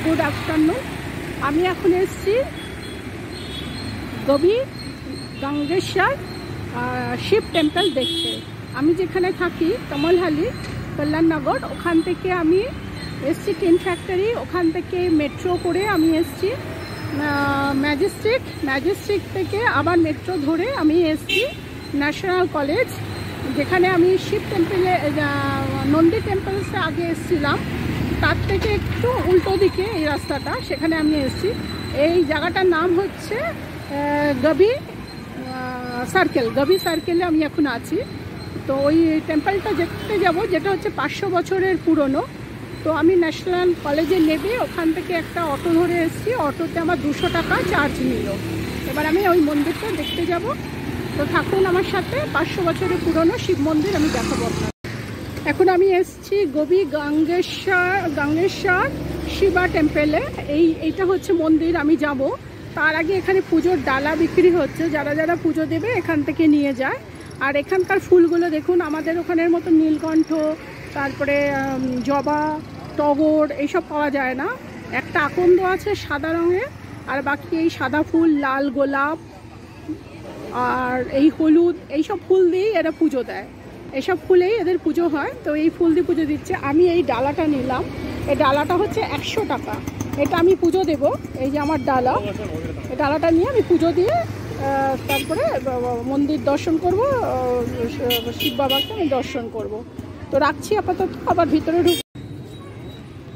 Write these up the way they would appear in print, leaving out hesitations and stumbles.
Good afternoon. আমি এখন এসেছি গবি গঙ্গেশ্বর শিব টেম্পল দেখতে। আমি যেখানে থাকি কমলহালি কল্যাণনগর, ওখান থেকে আমি এসছি টিন ফ্যাক্টরি, ওখান থেকে মেট্রো করে আমি এসছি ম্যাজেস্টিক থেকে আবার মেট্রো ধরে আমি এসছি ন্যাশনাল কলেজ, যেখানে আমি শিব টেম্পলে নন্দী টেম্পলসে আগে এসেছিলাম, তার থেকে একটু উল্টো দিকে এই রাস্তাটা, সেখানে আমি এসেছি। এই জায়গাটার নাম হচ্ছে গবি সার্কেলে আমি এখন আছি। তো ওই টেম্পলটা দেখতে যাব, যেটা হচ্ছে 500 বছরের পুরনো। তো আমি ন্যাশনাল কলেজে নেবে ওখান থেকে একটা অটো ধরে এসেছি, অটোতে আমার 200 টাকা চার্জ নিল। এবার আমি ওই মন্দিরটা দেখতে যাব। তো থাকুন আমার সাথে, 500 বছরের পুরনো শিব মন্দির আমি দেখাবো আপনার। এখন আমি এসেছি গবি গঙ্গেশ্বর শিবা টেম্পলে। এইটা হচ্ছে মন্দির, আমি যাব। তার আগে এখানে পুজোর ডালা বিক্রি হচ্ছে, যারা যারা পুজো দেবে এখান থেকে নিয়ে যায়। আর এখানকার ফুলগুলো দেখুন, আমাদের ওখানের মতো নীলকণ্ঠ, তারপরে জবা, টগর এইসব পাওয়া যায় না। একটা আকন্দ আছে সাদা রঙের, আর বাকি এই সাদা ফুল, লাল গোলাপ আর এই হলুদ, এইসব ফুল দিয়েই এরা পুজো দেয়। এইসব ফুলেই এদের পুজো হয়। তো এই ফুল দিয়ে পুজো দিচ্ছে। আমি এই ডালাটা নিলাম, এই ডালাটা হচ্ছে 100 টাকা। এটা আমি পুজো দেব, এই যে আমার ডালা, এই ডালাটা নিয়ে আমি পুজো দিয়ে তারপরে মন্দির দর্শন করব, শিব বাবাকে আমি দর্শন করব। তো রাখছি আপাতত, আবার ভিতরে ঢুক।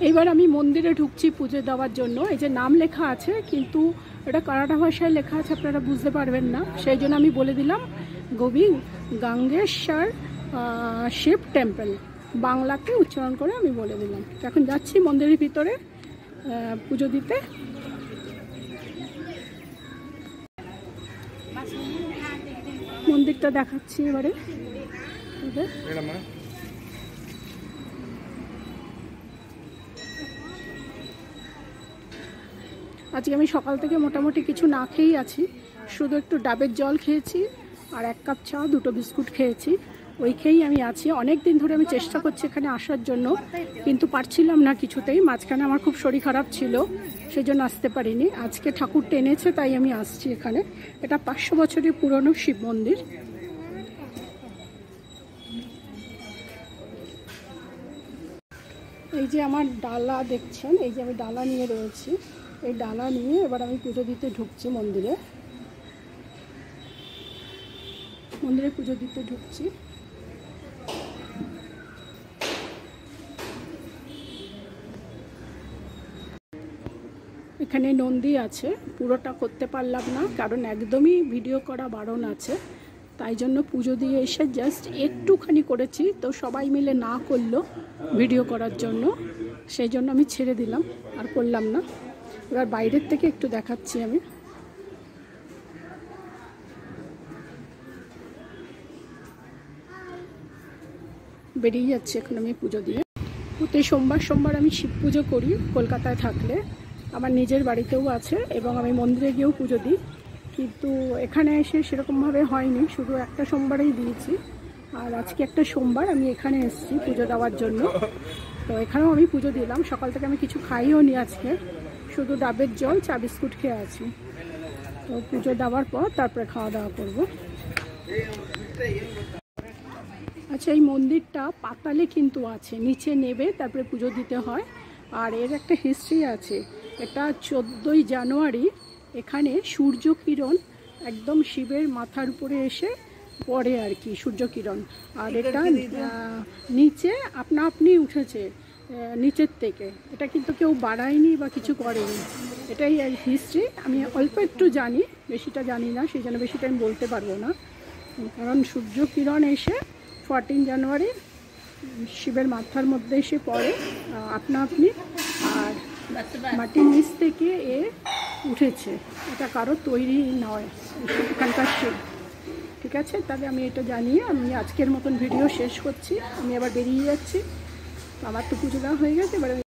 এইবার আমি মন্দিরে ঢুকছি পুজো দেওয়ার জন্য। এই যে নাম লেখা আছে, কিন্তু এটা কানাডা ভাষায় লেখা আছে, আপনারা বুঝতে পারবেন না, সেই জন্য আমি বলে দিলাম গবি গঙ্গেশ্বর শিব টেম্পল, বাংলাতে উচ্চারণ করে আমি বলে দিলাম। এখন যাচ্ছি মন্দিরের ভিতরে পুজো দিতে। মন্দিরটা দেখাচ্ছি এবারে। আজকে আমি সকাল থেকে মোটামুটি কিছু না খেয়েই আছি, শুধু একটু ডাবের জল খেয়েছি আর 1 কাপ চা, 2টো বিস্কুট খেয়েছি, ওই খেয়েই আমি আছি। অনেক দিন ধরে আমি চেষ্টা করছি এখানে আসার জন্য, কিন্তু পারছিলাম না কিছুতেই। মাঝখানে আমার খুব শরীর খারাপ ছিল, সেই জন্য আসতে পারিনি। আজকে ঠাকুর টেনেছে তাই আমি আসছি এখানে। এটা 500 বছরের পুরনো শিব মন্দির। এই যে আমার ডালা দেখছেন, এই যে আমি ডালা নিয়ে রয়েছি, এই ডালা নিয়ে এবার আমি পুজো দিতে ঢুকছি মন্দিরে পুজো দিতে ঢুকছি। এখানে নন্দী আছে, পুরোটা করতে পারলাম না, কারণ একদমই ভিডিও করা বারণ আছে। তাই জন্য পুজো দিয়ে এসে জাস্ট একটুখানি করেছি। তো সবাই মিলে না করলো ভিডিও করার জন্য, সেই জন্য আমি ছেড়ে দিলাম, আর করলাম না। এবার বাইরের থেকে একটু দেখাচ্ছি আমি। বেরিয়ে যাচ্ছি এখন আমি পুজো দিয়ে। প্রতি সোমবার আমি শিব পুজো করি কলকাতায় থাকলে, আমার নিজের বাড়িতেও আছে, এবং আমি মন্দিরে গিয়েও পুজো দিই। কিন্তু এখানে এসে সেরকমভাবে হয়নি, শুধু একটা সোমবারেই দিয়েছি। আর আজকে একটা সোমবার আমি এখানে এসেছি পুজো দেওয়ার জন্য। তো এখানেও আমি পুজো দিলাম। সকাল থেকে আমি কিছু খাইও নি আজকে, শুধু ডাবের জল, চা বিস্কুট খেয়ে আছি। তো পুজো দেওয়ার পর তারপরে খাওয়া দাওয়া করবো। আচ্ছা, এই মন্দিরটা পাতালে কিন্তু আছে, নিচে নেবে তারপরে পুজো দিতে হয়। আর এর একটা হিস্ট্রি আছে। এটা 14ই জানুয়ারি এখানে সূর্য কিরণ একদম শিবের মাথার উপরে এসে পড়ে আর কি, সূর্য কিরণ। আর এটা নিচে আপনা আপনি উঠেছে নিচের থেকে, এটা কিন্তু কেউ বাড়ায়নি বা কিছু করেনি। এটাই হিস্ট্রি। আমি অল্প একটু জানি, বেশিটা জানি না, সেই জন্য বেশিটা আমি বলতে পারবো না। কারণ সূর্য কিরণ এসে 14 জানুয়ারি শিবের মাথার মধ্যে এসে পড়ে আপনা আপনি, আর মাটির নিচ থেকে এ উঠেছে। এটা কারো তৈরি নয়, এখানকার শিব। ঠিক আছে, তাহলে আমি এটা জানিয়ে আমি আজকের মতন ভিডিও শেষ করছি। আমি আবার বেরিয়ে যাচ্ছি। আমার তো পুজো দেওয়া হয়ে গেছে, এবার